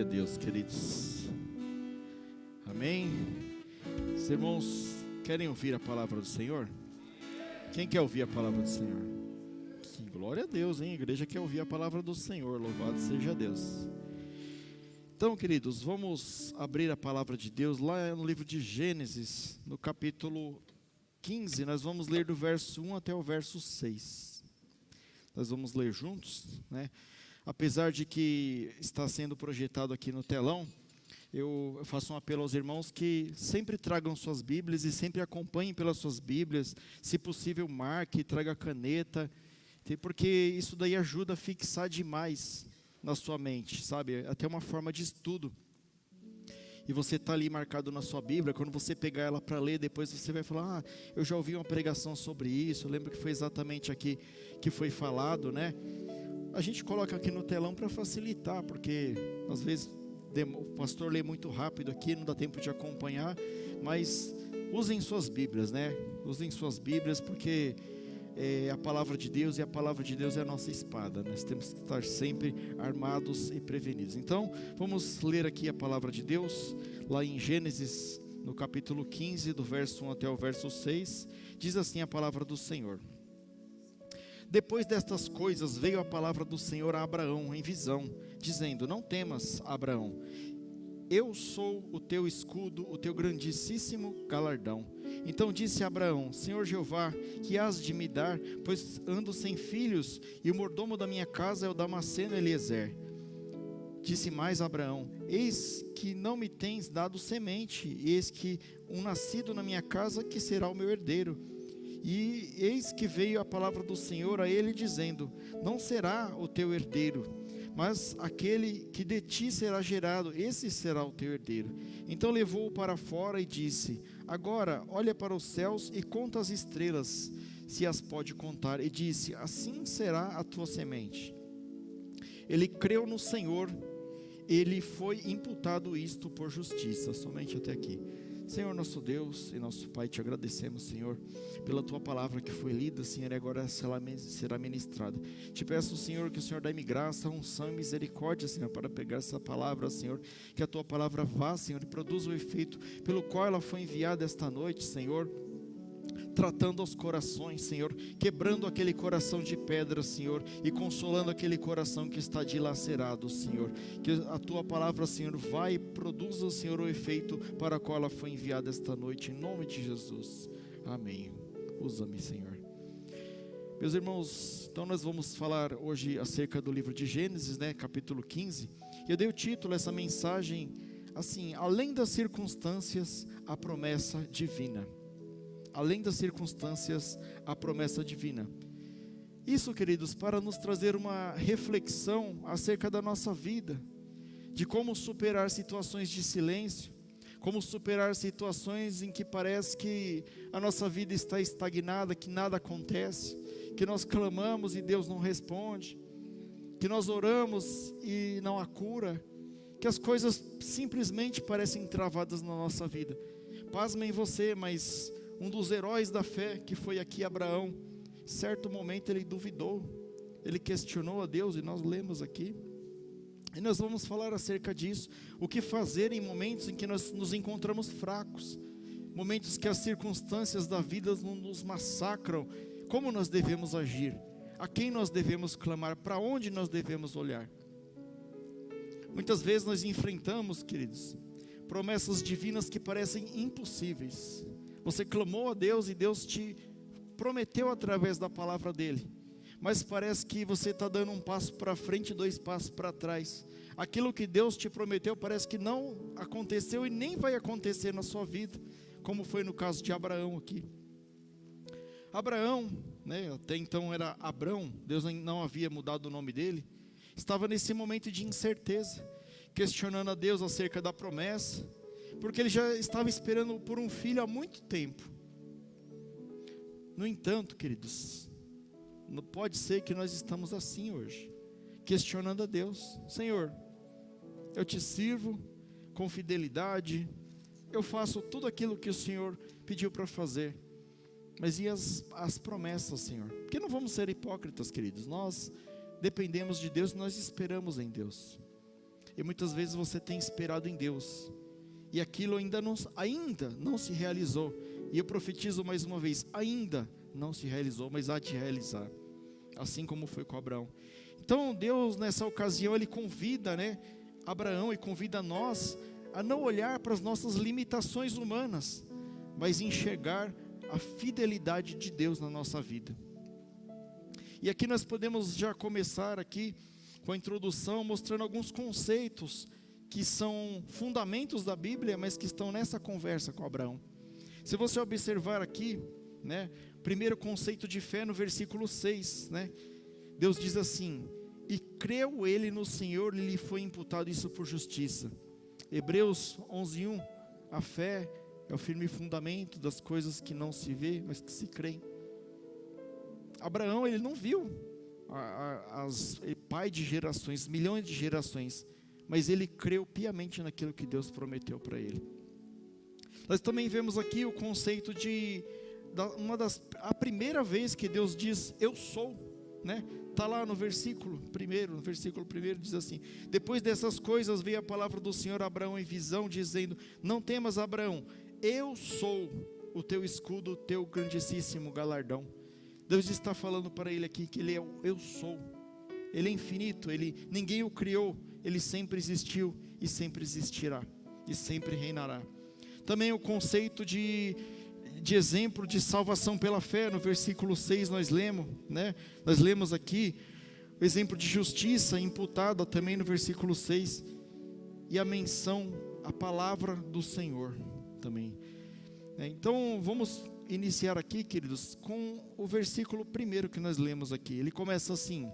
a Deus, queridos. Amém? Os irmãos querem ouvir a palavra do Senhor? Quem quer ouvir a palavra do Senhor? Sim, glória a Deus, hein? A igreja quer ouvir a palavra do Senhor, louvado seja Deus. Então, queridos, vamos abrir a palavra de Deus lá no livro de Gênesis, no capítulo 15, nós vamos ler do verso 1 até o verso 6. Nós vamos ler juntos, né? Apesar de que está sendo projetado aqui no telão, eu faço um apelo aos irmãos que sempre tragam suas Bíblias e sempre acompanhem pelas suas Bíblias. Se possível, marque, traga caneta, porque isso daí ajuda a fixar demais na sua mente, sabe? Até uma forma de estudo. E você está ali marcado na sua Bíblia, quando você pegar ela para ler, depois você vai falar, eu já ouvi uma pregação sobre isso, eu lembro que foi exatamente aqui que foi falado, né? A gente coloca aqui no telão para facilitar, porque às vezes o pastor lê muito rápido aqui, não dá tempo de acompanhar, mas usem suas Bíblias, né? Usem suas Bíblias, porque é a palavra de Deus, e a palavra de Deus é a nossa espada. Nós temos que estar sempre armados e prevenidos. Então, vamos ler aqui a palavra de Deus, lá em Gênesis, no capítulo 15, do verso 1 até o verso 6, diz assim a palavra do Senhor. Depois destas coisas veio a palavra do Senhor a Abraão em visão, dizendo, não temas, Abraão, eu sou o teu escudo, o teu grandíssimo galardão. Então disse Abraão, Senhor Jeová, que hás de me dar, pois ando sem filhos, e o mordomo da minha casa é o Damasceno Eliezer. Disse mais Abraão, eis que não me tens dado semente, e eis que um nascido na minha casa que será o meu herdeiro. E eis que veio a palavra do Senhor a ele dizendo, não será o teu herdeiro, mas aquele que de ti será gerado, esse será o teu herdeiro. Então levou-o para fora e disse, agora olha para os céus e conta as estrelas, se as pode contar. E disse, assim será a tua semente. Ele creu no Senhor, ele foi imputado isto por justiça. Somente até aqui. Senhor nosso Deus e nosso Pai, te agradecemos, Senhor, pela tua palavra que foi lida, Senhor, e agora será ministrada. Te peço, Senhor, que o Senhor dê-me graça, unção e misericórdia, Senhor, para pegar essa palavra, Senhor, que a tua palavra vá, Senhor, e produza o efeito pelo qual ela foi enviada esta noite, Senhor, tratando aos corações, Senhor, quebrando aquele coração de pedra, Senhor, e consolando aquele coração que está dilacerado, Senhor, que a tua palavra, Senhor, vai e produza, Senhor, o efeito para o qual ela foi enviada esta noite, em nome de Jesus, amém. Usa-me, Senhor. Meus irmãos, então nós vamos falar hoje acerca do livro de Gênesis, né, capítulo 15, e eu dei o título a essa mensagem, assim, além das circunstâncias, a promessa divina. Além das circunstâncias, a promessa divina. Isso, queridos, para nos trazer uma reflexão acerca da nossa vida, de como superar situações de silêncio, como superar situações em que parece que a nossa vida está estagnada, que nada acontece, que nós clamamos e Deus não responde, que nós oramos e não há cura, que as coisas simplesmente parecem travadas na nossa vida. Pasmem você, mas um dos heróis da fé, que foi aqui Abraão, certo momento ele duvidou, ele questionou a Deus, e nós lemos aqui, e nós vamos falar acerca disso, o que fazer em momentos em que nós nos encontramos fracos, momentos que as circunstâncias da vida nos massacram, como nós devemos agir, a quem nós devemos clamar, para onde nós devemos olhar. Muitas vezes nós enfrentamos, queridos, promessas divinas que parecem impossíveis. Você clamou a Deus e Deus te prometeu através da palavra dele, mas parece que você está dando um passo para frente e 2 passos para trás. Aquilo que Deus te prometeu parece que não aconteceu e nem vai acontecer na sua vida, como foi no caso de Abraão aqui. Abraão, né, até então era Abrão, Deus não havia mudado o nome dele, estava nesse momento de incerteza, questionando a Deus acerca da promessa, porque ele já estava esperando por um filho há muito tempo. No entanto, queridos, não pode ser que nós estamos assim hoje, questionando a Deus. Senhor, eu te sirvo com fidelidade, eu faço tudo aquilo que o Senhor pediu para fazer, mas e as promessas, Senhor? Porque não vamos ser hipócritas, queridos, nós dependemos de Deus, nós esperamos em Deus. E muitas vezes você tem esperado em Deus, e aquilo ainda não se realizou. E eu profetizo mais uma vez, ainda não se realizou, mas há de realizar, assim como foi com Abraão. Então Deus nessa ocasião, Ele convida, Abraão, e convida nós a não olhar para as nossas limitações humanas, mas enxergar a fidelidade de Deus na nossa vida. E aqui nós podemos já começar aqui com a introdução, mostrando alguns conceitos que são fundamentos da Bíblia, mas que estão nessa conversa com Abraão. Se você observar aqui, primeiro conceito de fé no versículo 6, Deus diz assim: e creu ele no Senhor, e lhe foi imputado isso por justiça. Hebreus 11:1, a fé é o firme fundamento das coisas que não se vê, mas que se creem. Abraão, ele não viu pai de gerações, milhões de gerações, mas ele creu piamente naquilo que Deus prometeu para ele. Nós também vemos aqui o conceito a primeira vez que Deus diz, eu sou, está lá no versículo 1 diz assim: depois dessas coisas veio a palavra do Senhor a Abraão em visão, dizendo, não temas, Abraão, eu sou o teu escudo, o teu grandíssimo galardão. Deus está falando para ele aqui que ele é o eu sou. Ele é infinito, ninguém o criou, ele sempre existiu e sempre existirá e sempre reinará. Também o conceito de exemplo de salvação pela fé, no versículo 6 nós lemos aqui o exemplo de justiça imputada também no versículo 6, e a menção à palavra do Senhor também. Então vamos iniciar aqui, queridos, com o versículo 1 que nós lemos aqui. Ele começa assim,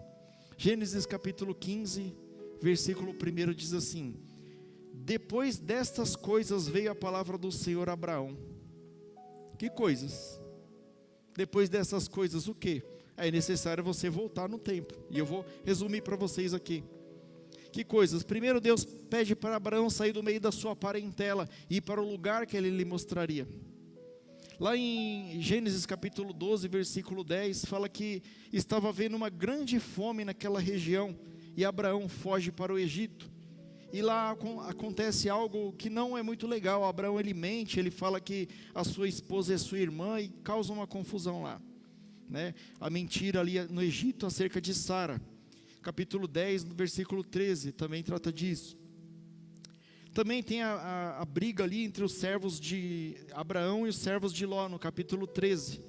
Gênesis capítulo 15, versículo 1 diz assim: depois destas coisas veio a palavra do Senhor a Abraão. Que coisas? Depois dessas coisas o quê? É necessário você voltar no tempo, e eu vou resumir para vocês aqui. Que coisas? Primeiro Deus pede para Abraão sair do meio da sua parentela e ir para o lugar que ele lhe mostraria. Lá em Gênesis capítulo 12, versículo 10, fala que estava havendo uma grande fome naquela região, e Abraão foge para o Egito. E lá acontece algo que não é muito legal. Abraão, ele mente, ele fala que a sua esposa é sua irmã, e causa uma confusão lá, a mentira ali no Egito acerca de Sara. Capítulo 10, versículo 13, também trata disso. Também tem a briga ali entre os servos de Abraão e os servos de Ló, no capítulo 13,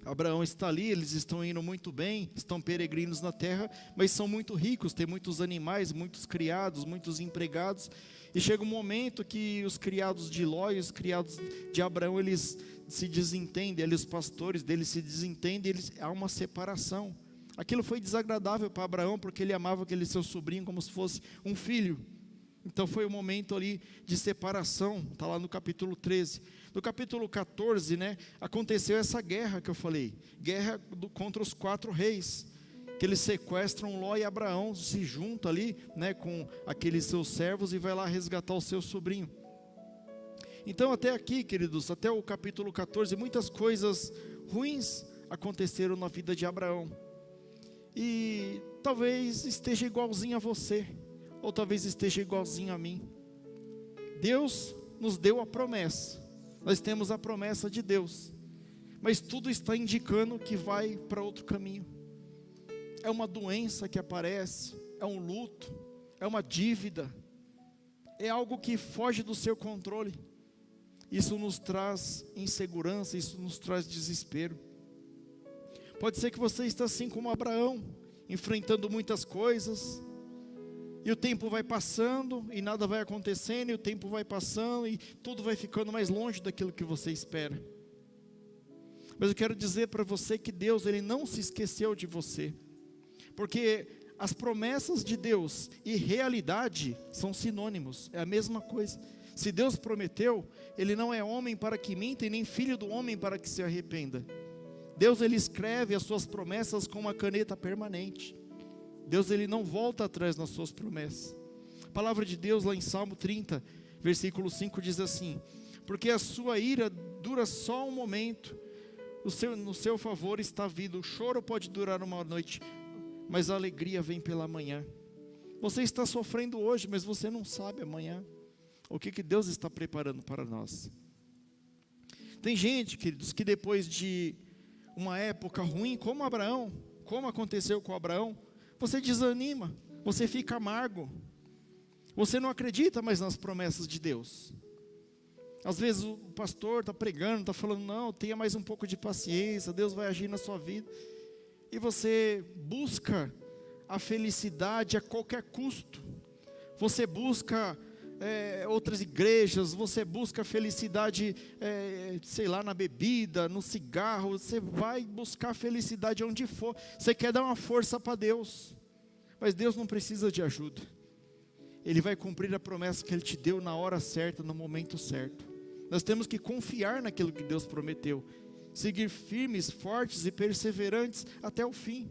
Abraão está ali, eles estão indo muito bem, estão peregrinos na terra, mas são muito ricos, tem muitos animais, muitos criados, muitos empregados, e chega um momento que os criados de Ló e os criados de Abraão, eles se desentendem, os pastores deles se desentendem, há uma separação. Aquilo foi desagradável para Abraão, porque ele amava aquele seu sobrinho como se fosse um filho. Então foi um momento ali de separação, está lá no capítulo 13. No capítulo 14, aconteceu essa guerra que eu falei, guerra contra os 4 reis, que eles sequestram Ló e Abraão, se juntam ali, com aqueles seus servos, e vai lá resgatar o seu sobrinho. Então até aqui, queridos, até o capítulo 14, muitas coisas ruins aconteceram na vida de Abraão, e talvez esteja igualzinho a você, ou talvez esteja igualzinho a mim. Deus nos deu a promessa, nós temos a promessa de Deus, mas tudo está indicando que vai para outro caminho. É uma doença que aparece, é um luto, é uma dívida, é algo que foge do seu controle. Isso nos traz insegurança, isso nos traz desespero. Pode ser que você esteja assim como Abraão, enfrentando muitas coisas, e o tempo vai passando, e nada vai acontecendo, e o tempo vai passando, e tudo vai ficando mais longe daquilo que você espera. Mas eu quero dizer para você que Deus, Ele não se esqueceu de você, porque as promessas de Deus e realidade são sinônimos, é a mesma coisa. Se Deus prometeu, Ele não é homem para que minta, e nem filho do homem para que se arrependa. Deus, Ele escreve as suas promessas com uma caneta permanente. Deus, Ele não volta atrás nas suas promessas. A palavra de Deus lá em Salmo 30, versículo 5 diz assim: porque a sua ira dura só um momento, no seu favor está a vida. O choro pode durar uma noite, mas a alegria vem pela manhã. Você está sofrendo hoje, mas você não sabe amanhã o que Deus está preparando para nós. Tem gente, queridos, que depois de uma época ruim, como Abraão, como aconteceu com Abraão, você desanima, você fica amargo, você não acredita mais nas promessas de Deus. Às vezes o pastor está pregando, está falando, não, tenha mais um pouco de paciência, Deus vai agir na sua vida. E você busca a felicidade a qualquer custo. Você busca outras igrejas, você busca a felicidade, sei lá, na bebida, no cigarro. Você vai buscar a felicidade onde for. Você quer dar uma força para Deus. Mas Deus não precisa de ajuda. Ele vai cumprir a promessa que Ele te deu na hora certa, no momento certo. Nós temos que confiar naquilo que Deus prometeu. Seguir firmes, fortes e perseverantes até o fim.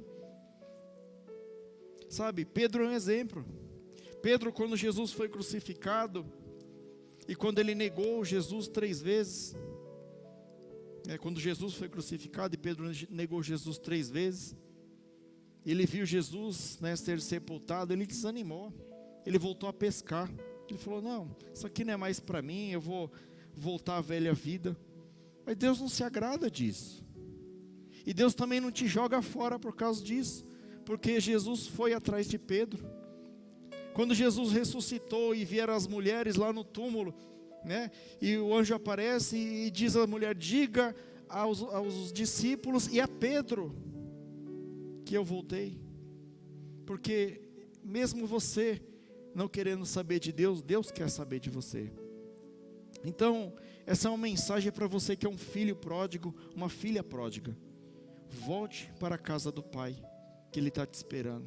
Sabe, Pedro é um exemplo. Pedro, quando Jesus foi crucificado, e quando ele negou Jesus 3 vezes, quando Jesus foi crucificado e Pedro negou Jesus 3 vezes, ele viu Jesus ser sepultado, ele desanimou, ele voltou a pescar, ele falou, não, isso aqui não é mais para mim, eu vou voltar à velha vida. Mas Deus não se agrada disso, e Deus também não te joga fora por causa disso, porque Jesus foi atrás de Pedro. Quando Jesus ressuscitou e vieram as mulheres lá no túmulo, e o anjo aparece e diz à mulher, diga aos discípulos e a Pedro, que eu voltei, porque mesmo você não querendo saber de Deus, Deus quer saber de você. Então, essa é uma mensagem para você que é um filho pródigo, uma filha pródiga. Volte para a casa do Pai, que Ele está te esperando.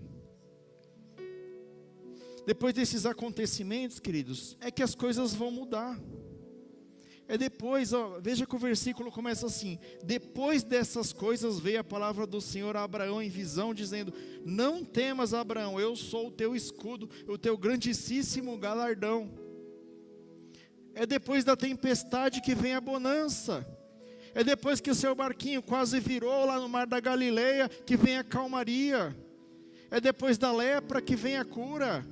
Depois desses acontecimentos, queridos, é que as coisas vão mudar. Depois, veja que o versículo começa assim: depois dessas coisas veio a palavra do Senhor a Abraão em visão, dizendo, não temas, Abraão, eu sou o teu escudo, o teu grandíssimo galardão. Depois da tempestade que vem a bonança. Depois que o seu barquinho quase virou lá no mar da Galileia, que vem a calmaria. Depois da lepra que vem a cura.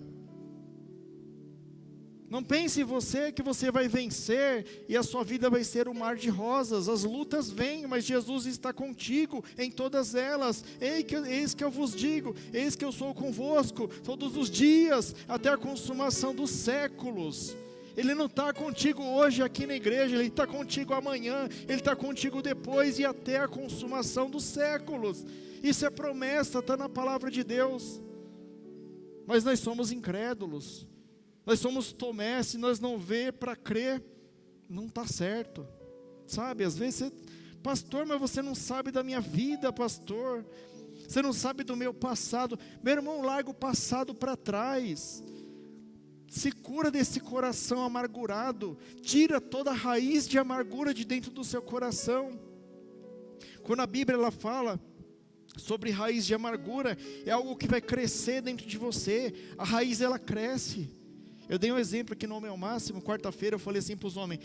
Não pense em você que você vai vencer e a sua vida vai ser um mar de rosas. As lutas vêm, mas Jesus está contigo em todas elas. Eis que eu vos digo, eis que eu sou convosco todos os dias, até a consumação dos séculos. Ele não está contigo hoje aqui na igreja, Ele está contigo amanhã, Ele está contigo depois e até a consumação dos séculos. Isso é promessa, está na palavra de Deus. Mas nós somos incrédulos. Nós somos Tomé, se nós não vê para crer, não está certo. Sabe, às vezes você, pastor, mas você não sabe da minha vida, pastor. Você não sabe do meu passado. Meu irmão, larga o passado para trás. Se cura desse coração amargurado. Tira toda a raiz de amargura de dentro do seu coração. Quando a Bíblia ela fala sobre raiz de amargura, é algo que vai crescer dentro de você. A raiz ela cresce. Eu dei um exemplo aqui no Homem ao Máximo, quarta-feira eu falei assim para os homens,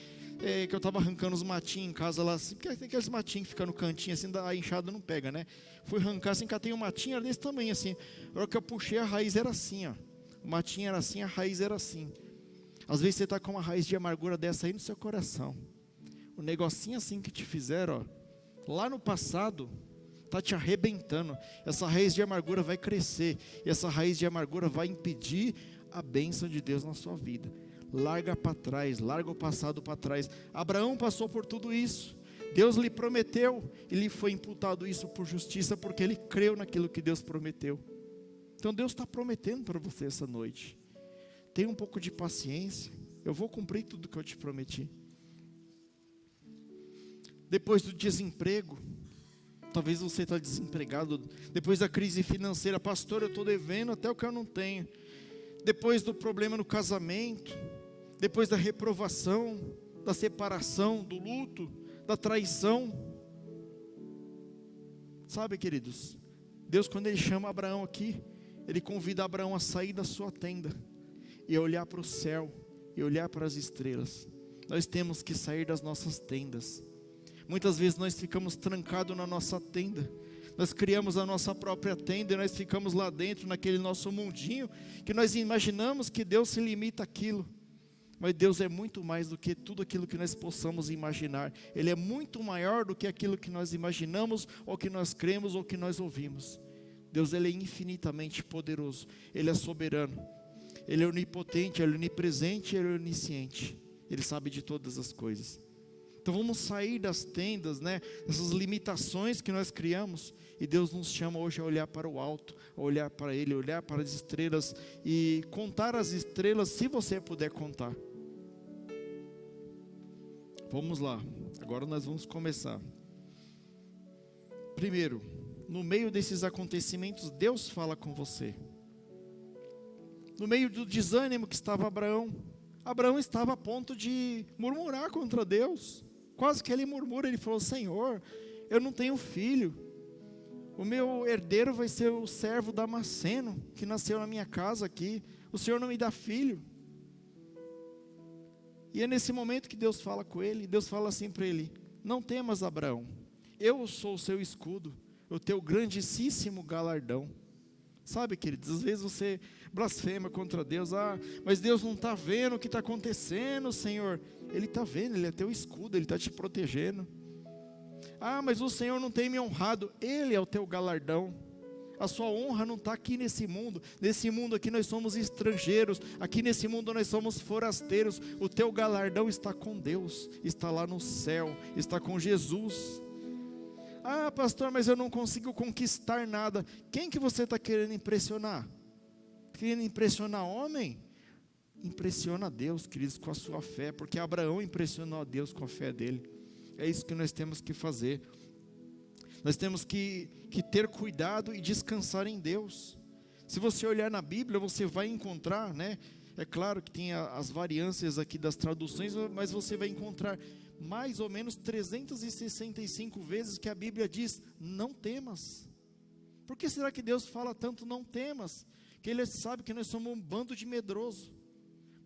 que eu estava arrancando os matinhos em casa lá, assim, porque tem aqueles matinhos que ficam no cantinho assim, a enxada não pega, né? Fui arrancar assim, catei um matinho, era desse tamanho assim, na hora que eu puxei a raiz era assim, ó. O matinho era assim, a raiz era assim. Às vezes você está com uma raiz de amargura dessa aí no seu coração, o negocinho assim que te fizeram, ó, lá no passado, está te arrebentando. Essa raiz de amargura vai crescer, e essa raiz de amargura vai impedir a bênção de Deus na sua vida. Larga para trás, larga o passado para trás. Abraão passou por tudo isso. Deus lhe prometeu e lhe foi imputado isso por justiça, porque ele creu naquilo que Deus prometeu. Então Deus está prometendo para você essa noite. Tenha um pouco de paciência. Eu vou cumprir tudo que eu te prometi. Depois do desemprego, talvez você está desempregado. Depois da crise financeira, pastor, eu estou devendo até o que eu não tenho. Depois do problema no casamento, depois da reprovação, da separação, do luto, da traição. Sabe, queridos, Deus, quando Ele chama Abraão aqui, Ele convida Abraão a sair da sua tenda e a olhar para o céu e olhar para as estrelas. Nós temos que sair das nossas tendas. Muitas vezes nós ficamos trancados na nossa tenda. Nós criamos a nossa própria tenda e nós ficamos lá dentro, naquele nosso mundinho, que nós imaginamos que Deus se limita àquilo. Mas Deus é muito mais do que tudo aquilo que nós possamos imaginar. Ele é muito maior do que aquilo que nós imaginamos, ou que nós cremos, ou que nós ouvimos. Deus, Ele é infinitamente poderoso. Ele é soberano. Ele é onipotente, Ele é onipresente, Ele é onisciente. Ele sabe de todas as coisas. Então vamos sair das tendas, né? Essas limitações que nós criamos. E Deus nos chama hoje a olhar para o alto, a olhar para Ele, a olhar para as estrelas e contar as estrelas, se você puder contar. Vamos lá, agora nós vamos começar. Primeiro, no meio desses acontecimentos, Deus fala com você. No meio do desânimo que estava Abraão, Abraão estava a ponto de murmurar contra Deus. Quase que ele murmura, ele falou: Senhor, eu não tenho filho. O meu herdeiro vai ser o servo Damasceno, que nasceu na minha casa aqui. O Senhor não me dá filho. E é nesse momento que Deus fala com ele. Deus fala assim para ele: não temas, Abraão, eu sou o seu escudo, o teu grandíssimo galardão. Sabe, queridos, às vezes você blasfema contra Deus. Mas Deus não está vendo o que está acontecendo, Senhor. Ele está vendo, Ele é teu escudo, Ele está te protegendo. Mas o Senhor não tem me honrado. Ele é o teu galardão. A sua honra não está aqui nesse mundo. Nesse mundo aqui nós somos estrangeiros. Aqui nesse mundo nós somos forasteiros. O teu galardão está com Deus. Está lá no céu. Está com Jesus. Pastor, mas eu não consigo conquistar nada. Quem que você está querendo impressionar? Querendo impressionar homem? Impressiona Deus, queridos, com a sua fé. Porque Abraão impressionou a Deus com a fé dele. É isso que nós temos que fazer. Nós temos que ter cuidado e descansar em Deus. Se você olhar na Bíblia, você vai encontrar, né? É claro que tem as variâncias aqui das traduções, mas você vai encontrar mais ou menos 365 vezes que a Bíblia diz: não temas. Por que será que Deus fala tanto não temas? Que Ele sabe que nós somos um bando de medroso.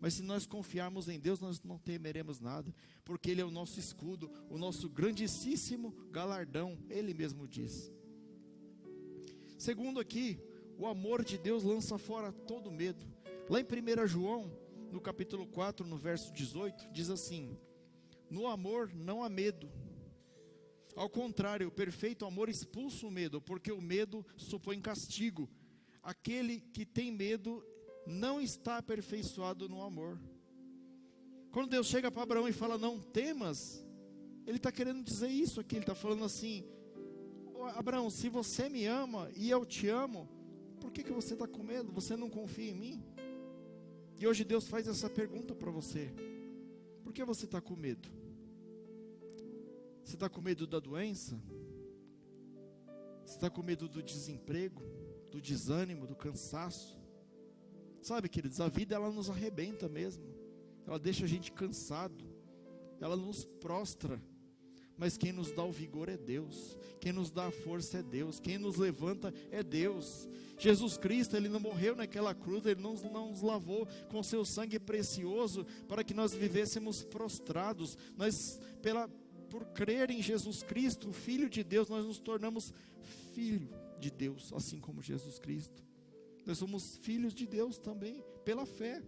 Mas se nós confiarmos em Deus, nós não temeremos nada, porque Ele é o nosso escudo, o nosso grandíssimo galardão, Ele mesmo diz. Segundo aqui, o amor de Deus lança fora todo medo. Lá em 1 João, no capítulo 4, no verso 18, diz assim: no amor não há medo. Ao contrário, o perfeito amor expulsa o medo, porque o medo supõe castigo. Aquele que tem medo não está aperfeiçoado no amor. Quando Deus chega para Abraão e fala não temas, Ele está querendo dizer isso aqui. Ele está falando assim: Abraão, se você me ama e eu te amo, por que você está com medo? Você não confia em mim? E hoje Deus faz essa pergunta para você: por que você está com medo? Você está com medo da doença? Você está com medo do desemprego, do desânimo, do cansaço? Sabe, queridos, a vida ela nos arrebenta mesmo. Ela deixa a gente cansado. Ela nos prostra. Mas quem nos dá o vigor é Deus. Quem nos dá a força é Deus. Quem nos levanta é Deus. Jesus Cristo, Ele não morreu naquela cruz. Ele não nos lavou com seu sangue precioso para que nós vivêssemos prostrados. Por crer em Jesus Cristo, o Filho de Deus, nós nos tornamos filho de Deus, assim como Jesus Cristo. Nós somos filhos de Deus também, pela fé.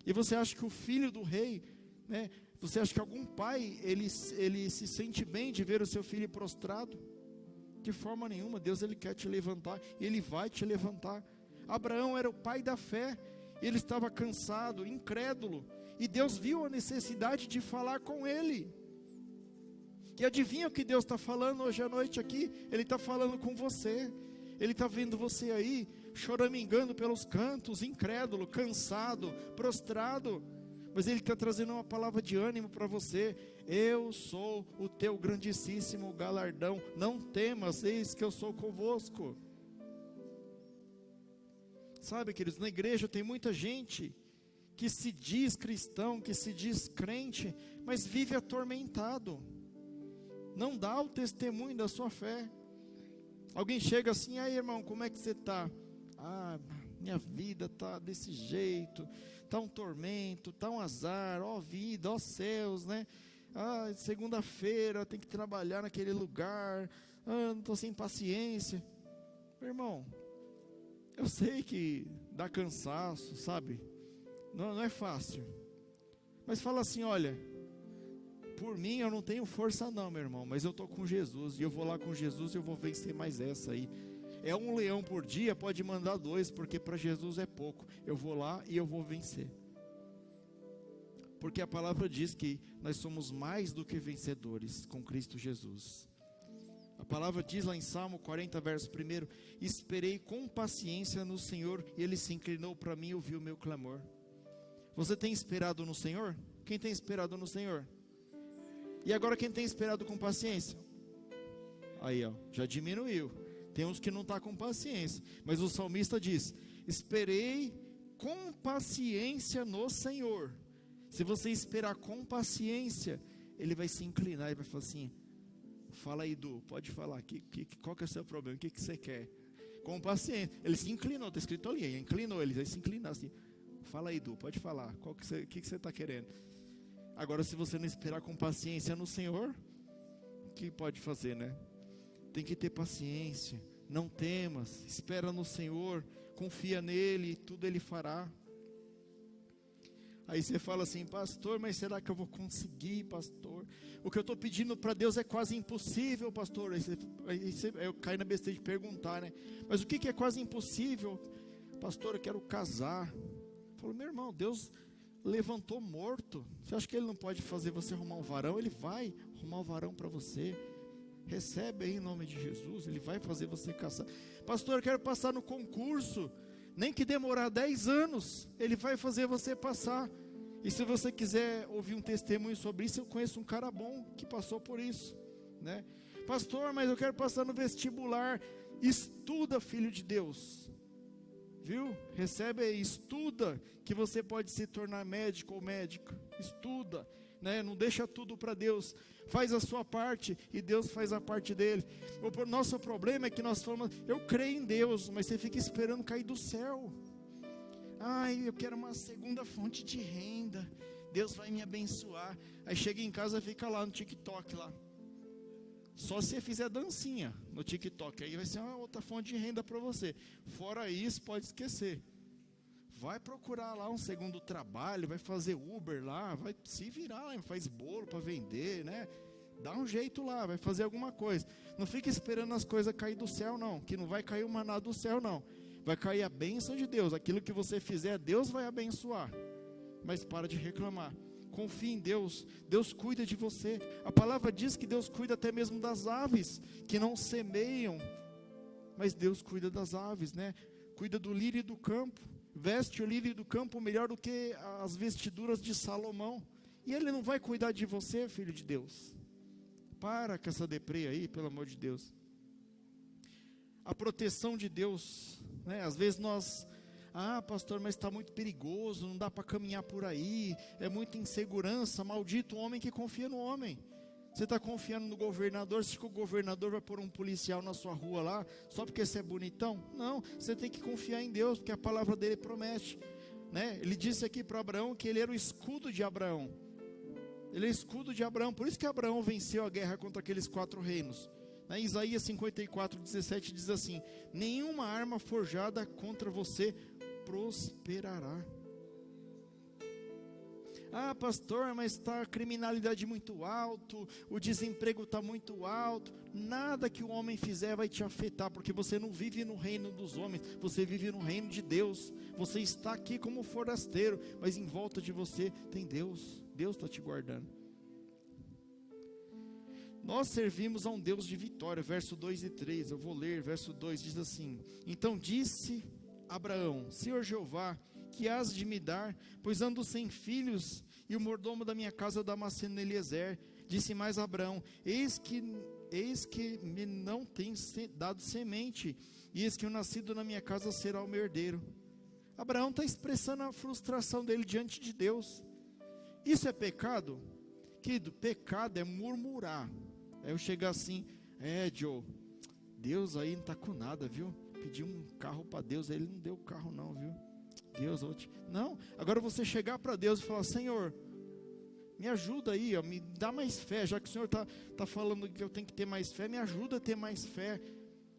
E você acha que o filho do rei, né? Você acha que algum pai, ele se sente bem de ver o seu filho prostrado? De forma nenhuma. Deus, Ele quer te levantar, e Ele vai te levantar. Abraão era o pai da fé, ele estava cansado, incrédulo, e Deus viu a necessidade de falar com ele. E adivinha o que Deus está falando hoje à noite aqui? Ele está falando com você. Ele está vendo você aí, choramingando pelos cantos, incrédulo, cansado, prostrado. Mas Ele está trazendo uma palavra de ânimo para você. Eu sou o teu grandíssimo galardão. Não temas, eis que eu sou convosco. Sabe, queridos, na igreja tem muita gente que se diz cristão, que se diz crente, mas vive atormentado. Não dá o testemunho da sua fé. Alguém chega assim: aí, irmão, como é que você está? Minha vida está desse jeito, está um tormento, está um azar, ó vida, ó céus, né? Segunda-feira tem que trabalhar naquele lugar, não estou sem paciência. Meu irmão, eu sei que dá cansaço, sabe? Não é fácil. Mas fala assim, olha, por mim eu não tenho força não, meu irmão, mas eu estou com Jesus, e eu vou lá com Jesus e eu vou vencer mais essa aí. É um leão por dia, pode mandar 2, porque para Jesus é pouco. Eu vou lá e eu vou vencer. Porque a palavra diz que nós somos mais do que vencedores com Cristo Jesus. A palavra diz lá em Salmo 40, verso 1, esperei com paciência no Senhor, e Ele se inclinou para mim e ouviu o meu clamor. Você tem esperado no Senhor? Quem tem esperado no Senhor? E agora quem tem esperado com paciência? Aí ó, já diminuiu. Tem uns que não estão com paciência. Mas o salmista diz, esperei com paciência no Senhor. Se você esperar com paciência, Ele vai se inclinar e vai falar assim, fala aí, Du, pode falar, qual que é o seu problema, o que você quer? Com paciência, ele se inclinou, está escrito ali, ele inclinou, ele vai se inclinar assim, fala aí, Du, pode falar, o que você está querendo? Agora, se você não esperar com paciência no Senhor, o que pode fazer, né? Tem que ter paciência, não temas, espera no Senhor, confia nele, tudo Ele fará. Aí você fala assim, pastor, mas será que eu vou conseguir, pastor? O que eu estou pedindo para Deus é quase impossível, pastor. Aí eu caio na besteira de perguntar, né? Mas o que é quase impossível? Pastor, eu quero casar. Falou, meu irmão, Deus levantou morto. Você acha que Ele não pode fazer você arrumar um varão? Ele vai arrumar um varão para você. Recebe aí em nome de Jesus, Ele vai fazer você casar. Pastor, eu quero passar no concurso. Nem que demorar 10 anos, Ele vai fazer você passar. E se você quiser ouvir um testemunho sobre isso, eu conheço um cara bom que passou por isso, né? Pastor, mas eu quero passar no vestibular. Estuda, filho de Deus, viu? Recebe aí, estuda, que você pode se tornar médico ou médica. Estuda, né? Não deixa tudo para Deus. Faz a sua parte e Deus faz a parte dele. O nosso problema é que nós falamos, eu creio em Deus, mas você fica esperando cair do céu. Ai, eu quero uma segunda fonte de renda, Deus vai me abençoar. Aí chega em casa, fica lá no TikTok lá. Só se você fizer dancinha no TikTok, aí vai ser uma outra fonte de renda para você. Fora isso, pode esquecer. Vai procurar lá um segundo trabalho, vai fazer Uber lá, vai se virar, faz bolo para vender, né? Dá um jeito lá, vai fazer alguma coisa. Não fica esperando as coisas cair do céu não, que não vai cair o maná do céu não. Vai cair a bênção de Deus, aquilo que você fizer, Deus vai abençoar. Mas para de reclamar, confie em Deus, Deus cuida de você. A palavra diz que Deus cuida até mesmo das aves, que não semeiam, mas Deus cuida das aves, né? Cuida do lírio do campo, veste o lírio do campo melhor do que as vestiduras de Salomão. E Ele não vai cuidar de você, filho de Deus? Para com essa deprê aí, pelo amor de Deus. A proteção de Deus, né? Às vezes nós, pastor, mas está muito perigoso, não dá para caminhar por aí, é muita insegurança, maldito o homem que confia no homem. Você está confiando no governador, se o governador vai pôr um policial na sua rua lá, só porque você é bonitão? Não, você tem que confiar em Deus, porque a palavra dele promete, né? Ele disse aqui para Abraão que ele era o escudo de Abraão. Ele é escudo de Abraão, por isso que Abraão venceu a guerra contra aqueles 4 reinos. Em Isaías 54, 17 diz assim, nenhuma arma forjada contra você prosperará. Pastor, mas está a criminalidade muito alto, o desemprego está muito alto. Nada que o homem fizer vai te afetar, porque você não vive no reino dos homens, você vive no reino de Deus. Você está aqui como forasteiro, mas em volta de você tem Deus. Deus está te guardando. Nós servimos a um Deus de vitória, verso 2 e 3, eu vou ler, verso 2 diz assim, então disse Abraão, Senhor Jeová, que has de me dar, pois ando sem filhos, e o mordomo da minha casa é o Damasceno Eliezer. Disse mais Abraão, eis que me não tens dado semente, e eis que o nascido na minha casa será o meu herdeiro. Abraão está expressando a frustração dele diante de Deus. Isso é pecado? Querido, pecado é murmurar. Aí eu chegar assim, Joe, Deus aí não está com nada, viu? Pedi um carro para Deus, aí Ele não deu o carro não, viu? Deus, não, agora você chegar para Deus e falar, Senhor, Me ajuda aí, ó, me dá mais fé, já que o Senhor está falando que eu tenho que ter mais fé, me ajuda a ter mais fé.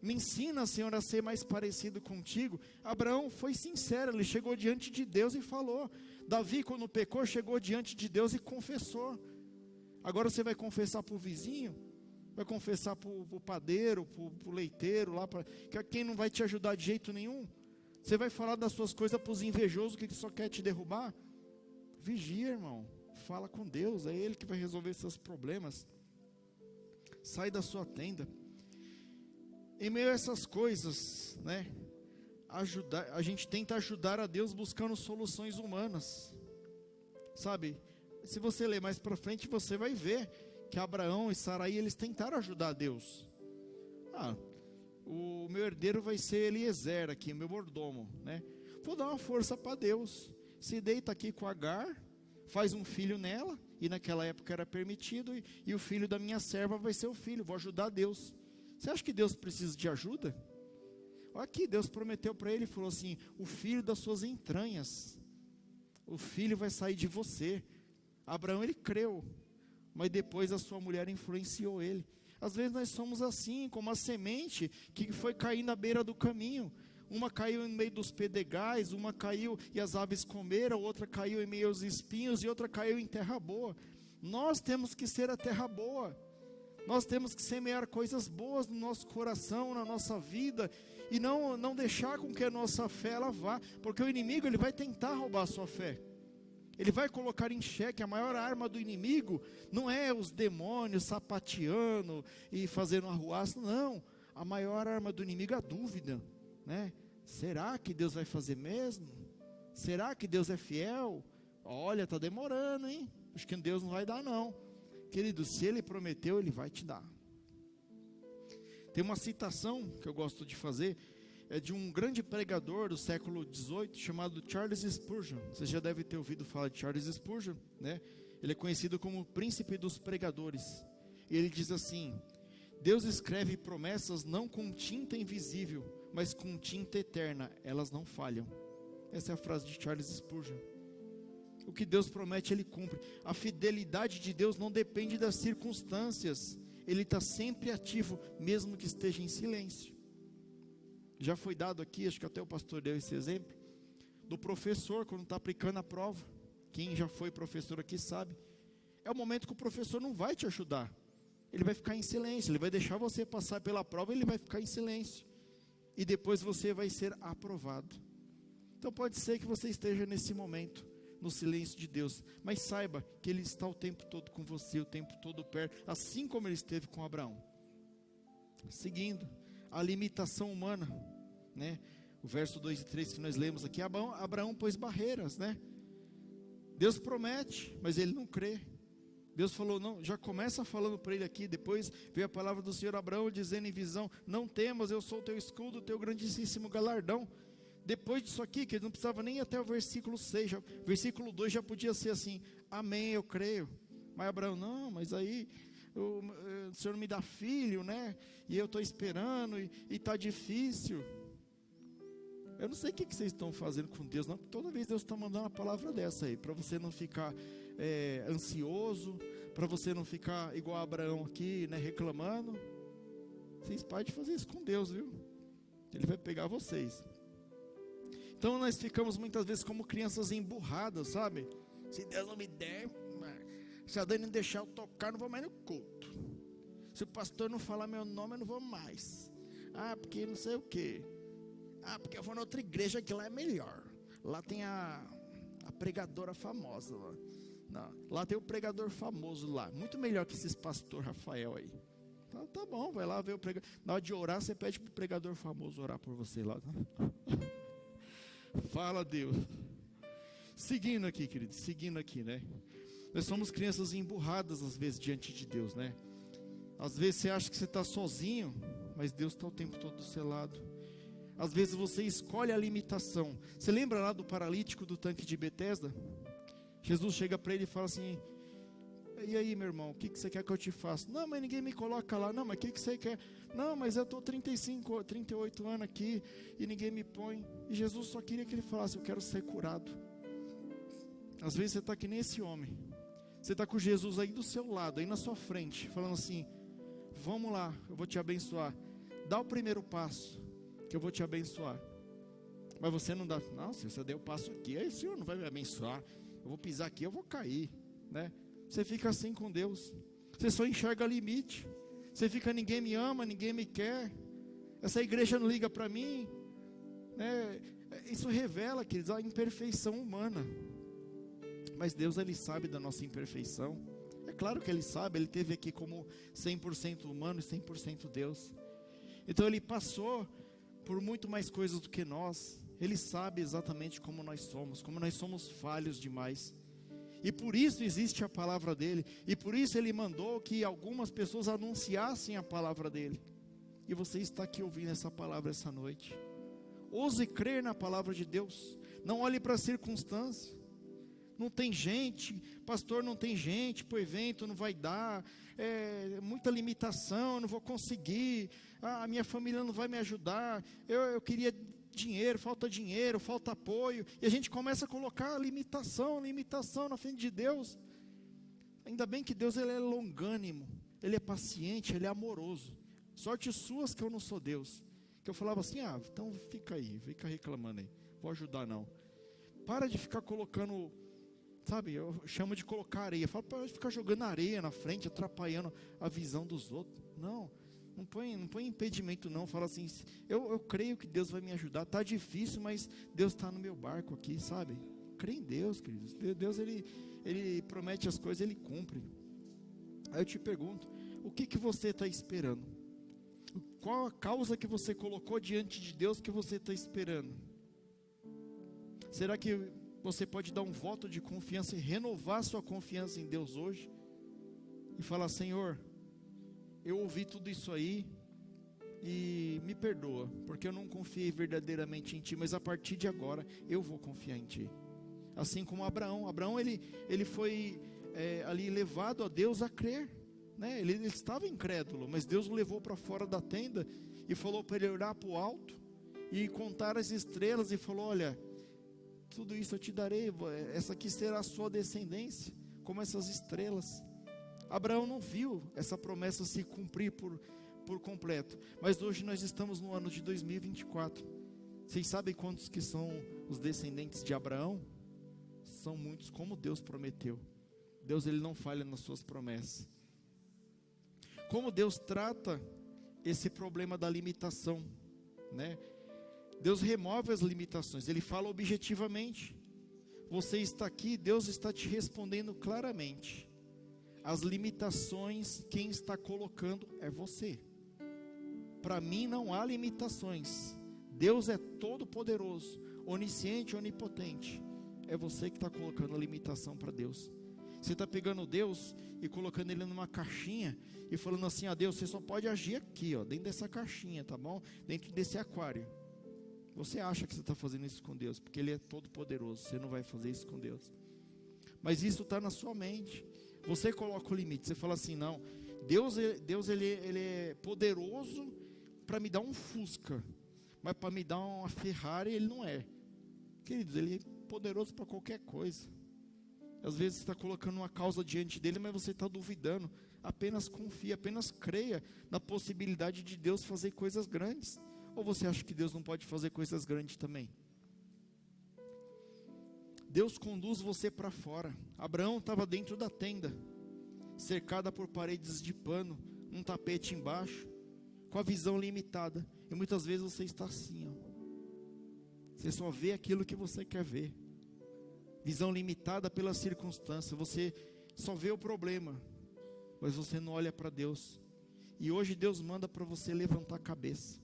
Me ensina, Senhor, a ser mais parecido contigo. Abraão foi sincero, ele chegou diante de Deus e falou. Davi, quando pecou, chegou diante de Deus e confessou. Agora você vai confessar para o vizinho? Vai confessar para o padeiro, para o leiteiro, lá para quem não vai te ajudar de jeito nenhum? Você vai falar das suas coisas para os invejosos que só quer te derrubar? Vigia, irmão. Fala com Deus, é Ele que vai resolver seus problemas. Sai da sua tenda. Em meio a essas coisas, né, a gente tenta ajudar a Deus buscando soluções humanas, sabe? Se você ler mais para frente, você vai ver que Abraão e Sarai, eles tentaram ajudar a Deus. O meu herdeiro vai ser Eliezer aqui, meu mordomo, né? Vou dar uma força para Deus. Se deita aqui com Agar, faz um filho nela, e naquela época era permitido, e o filho da minha serva vai ser o filho, vou ajudar a Deus. Você acha que Deus precisa de ajuda? Olha aqui, Deus prometeu para ele, falou assim, o filho das suas entranhas, o filho vai sair de você. Abraão, ele creu, mas depois a sua mulher influenciou ele. Às vezes nós somos assim, como a semente que foi cair na beira do caminho. Uma caiu em meio dos pedregais, uma caiu e as aves comeram, outra caiu em meio aos espinhos e outra caiu em terra boa. Nós temos que ser a terra boa. Nós temos que semear coisas boas no nosso coração, na nossa vida, e não deixar com que a nossa fé ela vá, porque o inimigo ele vai tentar roubar a sua fé. Ele vai colocar em xeque. A maior arma do inimigo não é os demônios sapateando e fazendo arruaça, não. A maior arma do inimigo é a dúvida, né? Será que Deus vai fazer mesmo? Será que Deus é fiel? Olha, está demorando, hein? Acho que Deus não vai dar não. Querido, se Ele prometeu, Ele vai te dar. Tem uma citação que eu gosto de fazer, é de um grande pregador do século XVIII, chamado Charles Spurgeon. Você já deve ter ouvido falar de Charles Spurgeon, né? Ele é conhecido como o príncipe dos pregadores. E ele diz assim: Deus escreve promessas não com tinta invisível, mas com tinta eterna, elas não falham. Essa é a frase de Charles Spurgeon. O que Deus promete, Ele cumpre. A fidelidade de Deus não depende das circunstâncias. Ele está sempre ativo, mesmo que esteja em silêncio. Já foi dado aqui, acho que até o pastor deu esse exemplo, do professor quando está aplicando a prova. Quem já foi professor aqui sabe. É o momento que o professor não vai te ajudar. Ele vai ficar em silêncio, ele vai deixar você passar pela prova, ele vai ficar em silêncio. E depois você vai ser aprovado. Então pode ser que você esteja nesse momento, no silêncio de Deus, mas saiba que Ele está o tempo todo com você, o tempo todo perto, assim como Ele esteve com Abraão. Seguindo, a limitação humana, né? O verso 2 e 3 que nós lemos aqui, Abraão pôs barreiras, né? Deus promete, mas ele não crê. Deus falou, não, já começa falando para ele aqui, depois veio a palavra do Senhor Abraão dizendo em visão, não temas, eu sou o teu escudo, o teu grandíssimo galardão. Depois disso aqui, que ele não precisava nem ir até o versículo 6, versículo 2 já podia ser assim, amém, eu creio. Mas Abraão, não, mas aí o Senhor me dá filho, né? E eu estou esperando e está difícil. Eu não sei o que vocês estão fazendo com Deus, não, porque toda vez Deus está mandando uma palavra dessa aí, para você não ficar ansioso, para você não ficar igual a Abraão aqui, né, reclamando. Vocês podem fazer isso com Deus, viu? Ele vai pegar vocês. Então nós ficamos muitas vezes como crianças emburradas, sabe? Se Deus não me der, se a Dani não deixar eu tocar, eu não vou mais no culto. Se o pastor não falar meu nome, eu não vou mais. Porque não sei o quê. Porque eu vou na outra igreja que lá é melhor. Lá tem a pregadora famosa lá. Não, lá tem o pregador famoso lá, muito melhor que esses pastor Rafael aí. Tá bom, vai lá ver o pregador. Na hora de orar, você pede para o pregador famoso orar por você lá. Fala, Deus. Seguindo aqui, queridos, né? Nós somos crianças emburradas às vezes diante de Deus, né? Às vezes você acha que você está sozinho, mas Deus está o tempo todo do seu lado. Às vezes você escolhe a limitação. Você lembra lá do paralítico do tanque de Betesda? Jesus chega para ele e fala assim, e aí, meu irmão, o que você quer que eu te faça? Não, mas ninguém me coloca lá. Não, mas o que você quer? Não, mas eu estou 38 anos aqui e ninguém me põe. E Jesus só queria que ele falasse, eu quero ser curado. Às vezes você está que nem esse homem. Você está com Jesus aí do seu lado, aí na sua frente, falando assim: vamos lá, eu vou te abençoar. Dá o primeiro passo, que eu vou te abençoar. Mas você não dá, não, se você der o passo aqui, aí o Senhor não vai me abençoar. Eu vou pisar aqui, eu vou cair, né? Você fica assim com Deus. Você só enxerga limite. Você fica: ninguém me ama, ninguém me quer. Essa igreja não liga para mim, né? Isso revela, queridos, a imperfeição humana. Mas Deus, Ele sabe da nossa imperfeição. É claro que Ele sabe, Ele esteve aqui como 100% humano e 100% Deus. Então Ele passou por muito mais coisas do que nós. Ele sabe exatamente como nós somos falhos demais. E por isso existe a palavra dEle. E por isso Ele mandou que algumas pessoas anunciassem a palavra dEle. E você está aqui ouvindo essa palavra essa noite. Ouse crer na palavra de Deus. Não olhe para a circunstância. Não tem gente, pastor, não tem gente para o evento, não vai dar, muita limitação, eu não vou conseguir, a minha família não vai me ajudar, eu queria dinheiro, falta apoio, e a gente começa a colocar limitação na frente de Deus. Ainda bem que Deus, Ele é longânimo, Ele é paciente, Ele é amoroso. Sorte suas que eu não sou Deus, que eu falava assim: então fica aí, fica reclamando aí, vou ajudar não. Para de ficar colocando, sabe, eu chamo de colocar areia. Fala para ficar jogando areia na frente, atrapalhando a visão dos outros. Não põe impedimento não. Fala assim: eu creio que Deus vai me ajudar. Está difícil, mas Deus está no meu barco aqui, sabe? Crê em Deus, queridos. Deus, Ele promete as coisas, Ele cumpre. Aí eu te pergunto: o que você está esperando? Qual a causa que você colocou diante de Deus que você está esperando? Será que você pode dar um voto de confiança e renovar sua confiança em Deus hoje? E falar: Senhor, eu ouvi tudo isso aí e me perdoa, porque eu não confiei verdadeiramente em Ti, mas a partir de agora eu vou confiar em Ti. Assim como Abraão ele foi ali levado a Deus a crer, né? Ele estava incrédulo, mas Deus o levou para fora da tenda e falou para ele olhar para o alto e contar as estrelas, e falou: olha, tudo isso eu te darei, essa aqui será a sua descendência, como essas estrelas. Abraão não viu essa promessa se cumprir por completo, mas hoje nós estamos no ano de 2024, vocês sabem quantos que são os descendentes de Abraão? São muitos, como Deus prometeu. Deus, Ele não falha nas suas promessas. Como Deus trata esse problema da limitação, né? Deus remove as limitações, Ele fala objetivamente. Você está aqui, Deus está te respondendo claramente. As limitações, quem está colocando é você. Para mim não há limitações. Deus é todo poderoso, onisciente, onipotente. É você que está colocando a limitação para Deus. Você está pegando Deus e colocando Ele numa caixinha e falando assim: Deus, você só pode agir aqui, dentro dessa caixinha, tá bom? Dentro desse aquário. Você acha que você está fazendo isso com Deus, porque Ele é todo poderoso. Você não vai fazer isso com Deus. Mas isso está na sua mente. Você coloca o limite. Você fala assim: não, Deus ele é poderoso para me dar um Fusca, mas para me dar uma Ferrari Ele não é. Queridos, Ele é poderoso para qualquer coisa. Às vezes você está colocando uma causa diante dEle, mas você está duvidando. Apenas confie, apenas creia na possibilidade de Deus fazer coisas grandes. Ou você acha que Deus não pode fazer coisas grandes também? Deus conduz você para fora. Abraão estava dentro da tenda, cercada por paredes de pano, um tapete embaixo, com a visão limitada. E muitas vezes você está assim, você só vê aquilo que você quer ver. Visão limitada pela circunstância. Você só vê o problema, mas você não olha para Deus. E hoje Deus manda para você levantar a cabeça.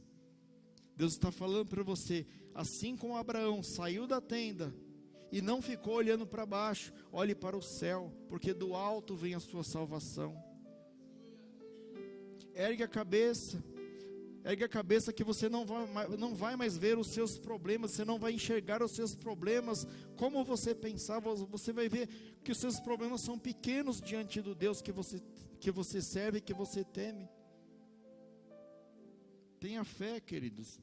Deus está falando para você: assim como Abraão saiu da tenda e não ficou olhando para baixo, olhe para o céu, porque do alto vem a sua salvação. Ergue a cabeça que você não vai mais ver os seus problemas, você não vai enxergar os seus problemas como você pensava. Você vai ver que os seus problemas são pequenos diante do Deus que você serve e que você teme. Tenha fé, queridos.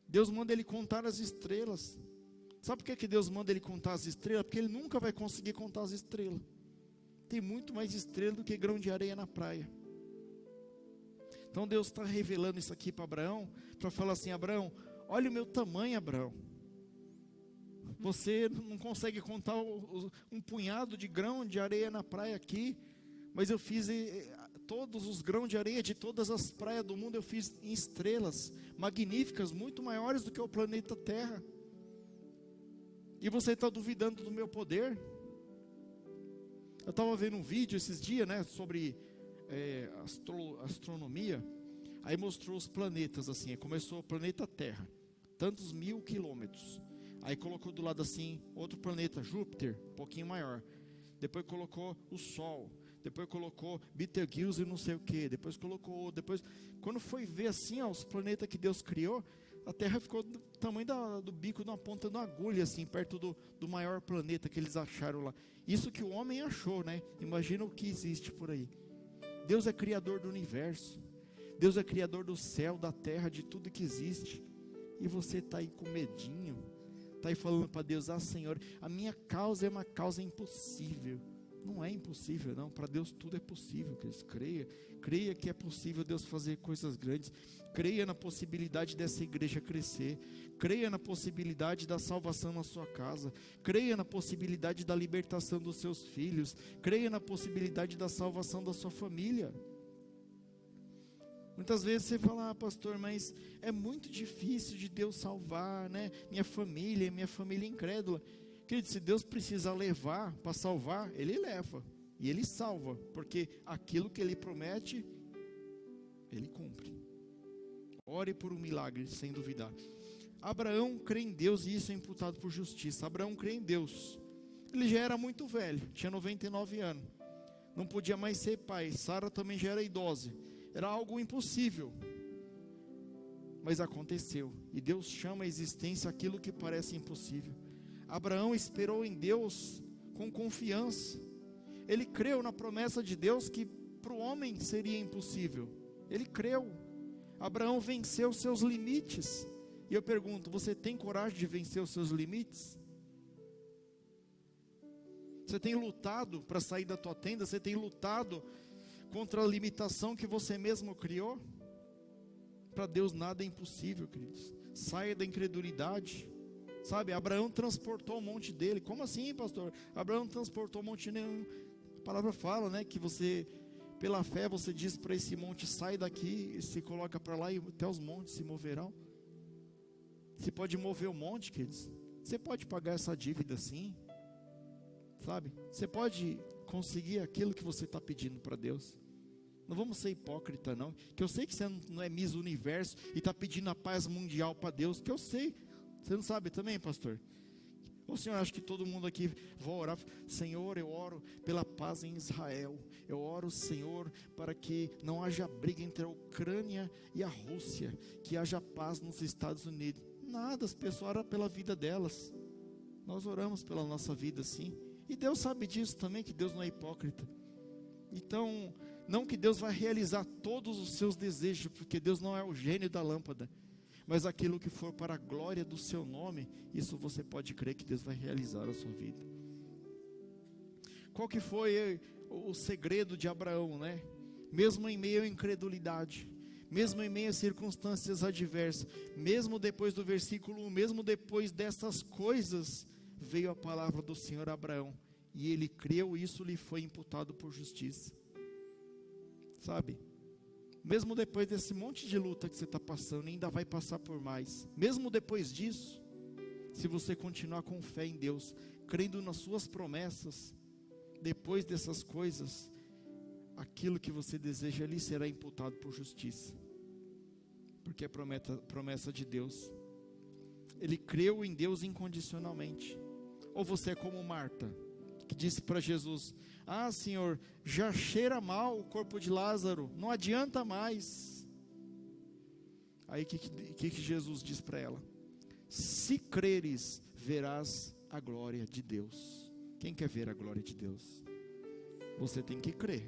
Deus manda ele contar as estrelas. Sabe por que Deus manda ele contar as estrelas? Porque ele nunca vai conseguir contar as estrelas. tem muito mais estrela do que grão de areia na praia. Então Deus está revelando isso aqui para Abraão, para falar assim: Abraão, olha o meu tamanho, Abraão. Você não consegue contar um punhado de grão de areia na praia aqui, mas eu fiz todos os grãos de areia de todas as praias do mundo, eu fiz em estrelas magníficas, muito maiores do que o planeta Terra. E você está duvidando do meu poder? Eu estava vendo um vídeo esses dias, né, sobre astronomia. Aí mostrou os planetas assim. Aí começou o planeta Terra, tantos 1000 quilômetros. Aí colocou do lado assim outro planeta, Júpiter, um pouquinho maior. Depois colocou o Sol. Depois colocou Betelgeuse e não sei o que. Depois colocou, quando foi ver assim, os planetas que Deus criou, a Terra ficou do tamanho do bico de uma ponta de uma agulha, assim, perto do maior planeta que eles acharam lá. Isso que o homem achou, né? Imagina o que existe por aí. Deus é criador do universo. Deus é criador do céu, da terra, de tudo que existe. E você está aí com medinho. Está aí falando para Deus: ah, Senhor, a minha causa é uma causa impossível. Não é impossível, não. Para Deus tudo é possível. Creia que é possível Deus fazer coisas grandes. Creia na possibilidade dessa igreja crescer. Creia na possibilidade da salvação na sua casa. Creia na possibilidade da libertação dos seus filhos. Creia na possibilidade da salvação da sua família. Muitas vezes você fala: ah, pastor, mas é muito difícil de Deus salvar, né? Minha família é incrédula. Querido, se Deus precisa levar para salvar, Ele leva e Ele salva, porque aquilo que Ele promete, Ele cumpre. Ore por um milagre sem duvidar. Abraão crê em Deus e isso é imputado por justiça. Abraão crê em Deus. Ele já era muito velho, tinha 99 anos, não podia mais ser pai. Sara também já era idosa. Era algo impossível, mas aconteceu, e Deus chama à existência aquilo que parece impossível. Abraão esperou em Deus com confiança. Ele creu na promessa de Deus que para o homem seria impossível. Ele creu. Abraão venceu seus limites. E eu pergunto: você tem coragem de vencer os seus limites? Você tem lutado para sair da tua tenda? Você tem lutado contra a limitação que você mesmo criou? Para Deus nada é impossível, queridos. Saia da incredulidade. Sabe, Abraão transportou o monte dele. Como assim, pastor? Abraão transportou o monte nenhum. A palavra fala, né, que você, pela fé, você diz para esse monte: sai daqui, e se coloca para lá, e até os montes se moverão. Você pode mover o monte, queridos. Você pode pagar essa dívida sim. Sabe, você pode conseguir aquilo que você está pedindo para Deus. Não vamos ser hipócrita não, que eu sei que você não é Miss Universo e está pedindo a paz mundial para Deus, que eu sei. Você não sabe também, pastor? O Senhor acha que todo mundo aqui vai orar: Senhor, eu oro pela paz em Israel. Eu oro, Senhor, para que não haja briga entre a Ucrânia e a Rússia, que haja paz nos Estados Unidos. Nada, as pessoas oram pela vida delas. Nós oramos pela nossa vida sim. E Deus sabe disso também, que Deus não é hipócrita. Então, não que Deus vai realizar todos os seus desejos, porque Deus não é o gênio da lâmpada, mas aquilo que for para a glória do seu nome, isso você pode crer que Deus vai realizar a sua vida. Qual que foi o segredo de Abraão, né? Mesmo em meio à incredulidade, mesmo em meio a circunstâncias adversas, mesmo depois do versículo 1, mesmo depois dessas coisas, veio a palavra do Senhor a Abraão, e ele creu, e isso lhe foi imputado por justiça. Sabe, mesmo depois desse monte de luta que você está passando, e ainda vai passar por mais, mesmo depois disso, se você continuar com fé em Deus, crendo nas suas promessas, depois dessas coisas, aquilo que você deseja lhe será imputado por justiça, porque é promessa de Deus. Ele creu em Deus incondicionalmente. Ou você é como Marta, que disse para Jesus: ah, Senhor, já cheira mal o corpo de Lázaro, não adianta mais. Aí o que Jesus diz para ela? Se creres, verás a glória de Deus. Quem quer ver a glória de Deus? Você tem que crer.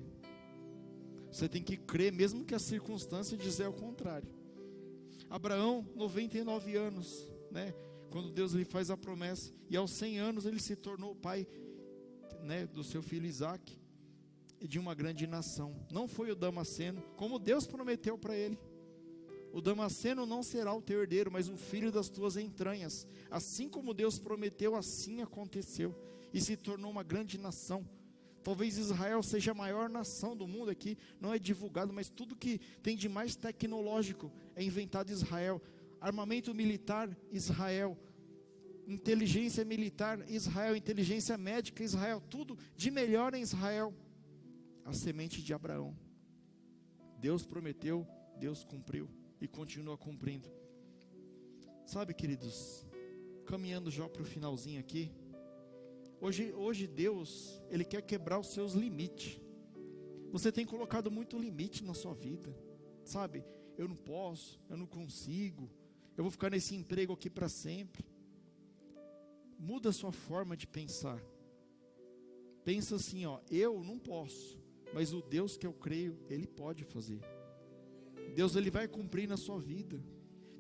Você tem que crer, mesmo que a circunstância dizer o contrário. Abraão, 99 anos, né? Quando Deus lhe faz a promessa, e aos 100 anos ele se tornou o pai, né, do seu filho Isaac. de uma grande nação. Não foi o Damasceno, como Deus prometeu para ele. O Damasceno não será o teu herdeiro, mas o filho das tuas entranhas. Assim como Deus prometeu, assim aconteceu. E se tornou uma grande nação. Talvez Israel seja a maior nação do mundo aqui. Não é divulgado, mas tudo que tem de mais tecnológico é inventado em Israel. Armamento militar, Israel. Inteligência militar, Israel. Inteligência médica, Israel. Tudo de melhor em Israel. A semente de Abraão. Deus prometeu, Deus cumpriu. E continua cumprindo. Sabe, queridos, caminhando já para o finalzinho aqui. Hoje Deus, Ele quer quebrar os seus limites. Você tem colocado muito limite na sua vida. Sabe, eu não posso, eu não consigo. Eu vou ficar nesse emprego aqui para sempre. Muda a sua forma de pensar. Pensa assim, eu não posso. Mas o Deus que eu creio, Ele pode fazer. Deus, Ele vai cumprir na sua vida.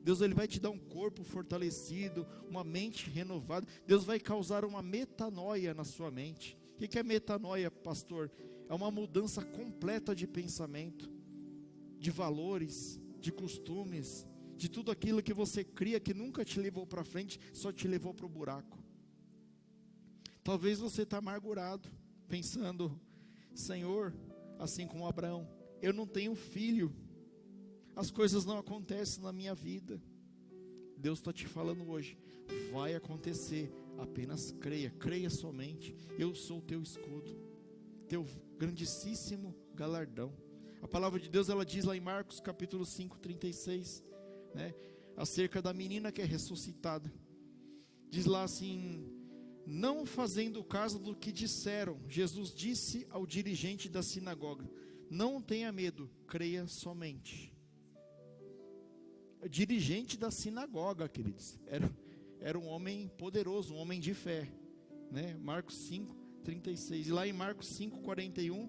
Deus, Ele vai te dar um corpo fortalecido, uma mente renovada. Deus vai causar uma metanoia na sua mente. O que é metanoia, pastor? É uma mudança completa de pensamento, de valores, de costumes, de tudo aquilo que você cria que nunca te levou para frente, só te levou para o buraco. Talvez você está amargurado, pensando, Senhor, assim como Abraão, eu não tenho filho. As coisas não acontecem na minha vida. Deus está te falando hoje, vai acontecer, apenas creia, creia somente. Eu sou o teu escudo, teu grandíssimo galardão. A palavra de Deus, ela diz lá em Marcos capítulo 5, 36, né, acerca da menina que é ressuscitada. Diz lá assim, não fazendo caso do que disseram, Jesus disse ao dirigente da sinagoga, não tenha medo, creia somente. Dirigente da sinagoga, queridos, era um homem poderoso, um homem de fé, né? Marcos 5, 36, e lá em Marcos 5, 41,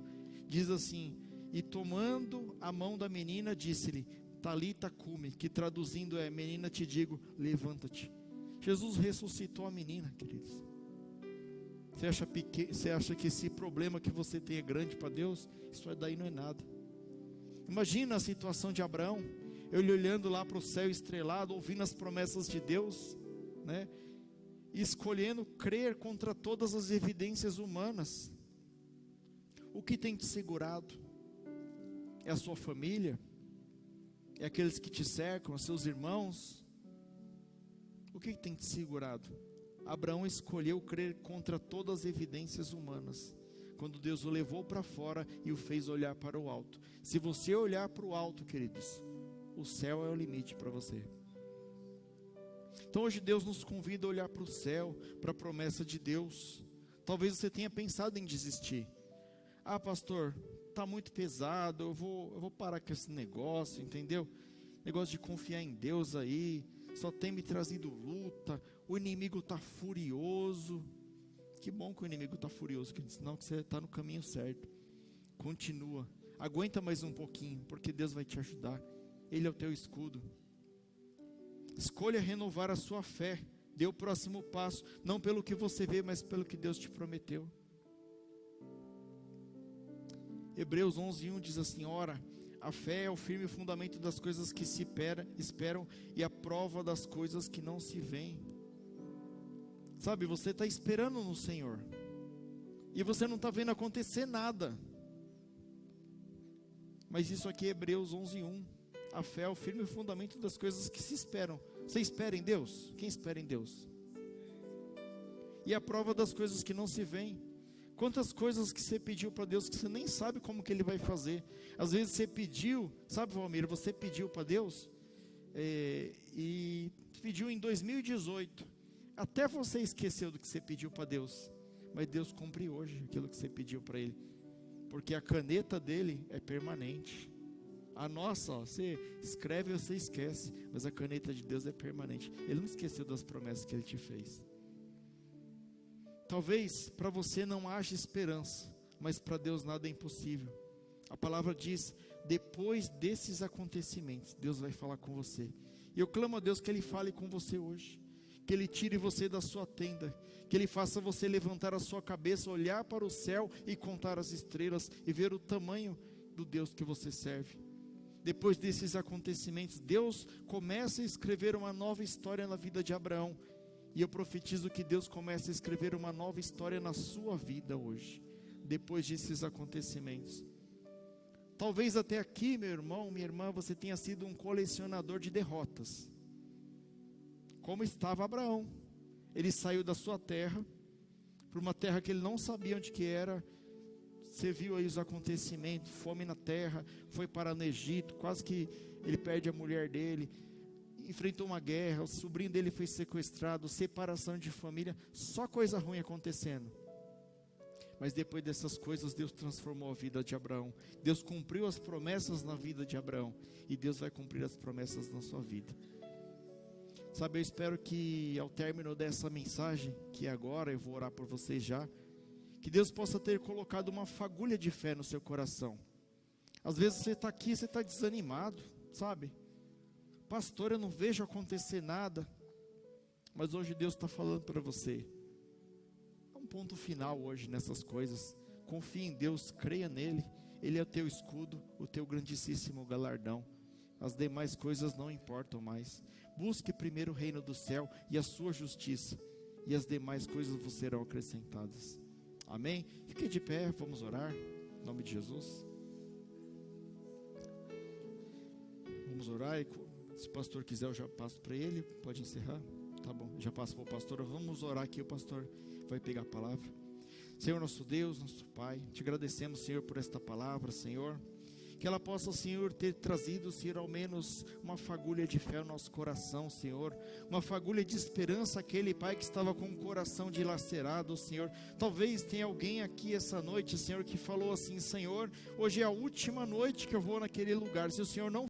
diz assim, e tomando a mão da menina, disse-lhe, Talita cumi, que traduzindo é, menina te digo, levanta-te. Jesus ressuscitou a menina, queridos. Você acha que esse problema que você tem é grande para Deus? Isso daí não é nada. Imagina a situação de Abraão, ele olhando lá para o céu estrelado, ouvindo as promessas de Deus, né? E escolhendo crer contra todas as evidências humanas. O que tem te segurado? É a sua família? É aqueles que te cercam, os seus irmãos? O que tem te segurado? Abraão escolheu crer contra todas as evidências humanas, quando Deus o levou para fora e o fez olhar para o alto. Se você olhar para o alto, queridos, o céu é o limite para você. Então hoje Deus nos convida a olhar para o céu, para a promessa de Deus. Talvez você tenha pensado em desistir. Ah, pastor, está muito pesado, eu vou parar com esse negócio, entendeu? Negócio de confiar em Deus aí, só tem me trazido luta, o inimigo está furioso. Que bom que o inimigo está furioso, senão que você está no caminho certo. Continua, aguenta mais um pouquinho, porque Deus vai te ajudar. Ele é o teu escudo. Escolha renovar a sua fé. Dê o próximo passo, não pelo que você vê, mas pelo que Deus te prometeu. Hebreus 11:1 diz assim, ora, a fé é o firme fundamento das coisas que se esperam e a prova das coisas que não se veem. Sabe, você está esperando no Senhor e você não está vendo acontecer nada. Mas isso aqui é Hebreus 11:1. A fé é o firme fundamento das coisas que se esperam. Você espera em Deus? Quem espera em Deus? E a prova das coisas que não se veem. Quantas coisas que você pediu para Deus que você nem sabe como que Ele vai fazer. Às vezes você pediu, sabe, Valmir, você pediu para Deus e pediu em 2018. Até você esqueceu do que você pediu para Deus. Mas Deus cumpre hoje aquilo que você pediu para Ele. Porque a caneta dele é permanente. A nossa, você escreve e você esquece, mas a caneta de Deus é permanente. Ele não esqueceu das promessas que Ele te fez. Talvez para você não haja esperança, mas para Deus nada é impossível. A palavra diz, depois desses acontecimentos, Deus vai falar com você. E eu clamo a Deus que Ele fale com você hoje. que Ele tire você da sua tenda, que Ele faça você levantar a sua cabeça, olhar para o céu e contar as estrelas e ver o tamanho do Deus que você serve. Depois desses acontecimentos, Deus começa a escrever uma nova história na vida de Abraão, e eu profetizo que Deus começa a escrever uma nova história na sua vida hoje, depois desses acontecimentos. Talvez até aqui, meu irmão, minha irmã, você tenha sido um colecionador de derrotas, como estava Abraão. Ele saiu da sua terra, para uma terra que ele não sabia onde que era. Você viu aí os acontecimentos, fome na terra, foi parar no Egito, quase que ele perde a mulher dele, enfrentou uma guerra, o sobrinho dele foi sequestrado, separação de família, só coisa ruim acontecendo. Mas depois dessas coisas, Deus transformou a vida de Abraão. Deus cumpriu as promessas na vida de Abraão, e Deus vai cumprir as promessas na sua vida. Sabe, eu espero que ao término dessa mensagem, que agora eu vou orar por vocês já, que Deus possa ter colocado uma fagulha de fé no seu coração. Às vezes você está aqui, você está desanimado, sabe? Pastor, eu não vejo acontecer nada. Mas hoje Deus está falando para você. É um ponto final hoje nessas coisas. Confie em Deus, creia nele. Ele é o teu escudo, o teu grandíssimo galardão. As demais coisas não importam mais. Busque primeiro o reino do céu e a sua justiça, e as demais coisas vos serão acrescentadas. Amém? Fique de pé, vamos orar, em nome de Jesus. Vamos orar, e se o pastor quiser eu já passo para ele, pode encerrar, tá bom, já passo para o pastor. Vamos orar aqui, o pastor vai pegar a palavra. Senhor nosso Deus, nosso Pai, te agradecemos, Senhor, por esta palavra, Senhor, que ela possa, Senhor, ter trazido, Senhor, ao menos uma fagulha de fé ao nosso coração, Senhor, uma fagulha de esperança àquele pai que estava com o coração dilacerado, Senhor. Talvez tenha alguém aqui essa noite, Senhor, que falou assim: Senhor, hoje é a última noite que eu vou naquele lugar, se o Senhor não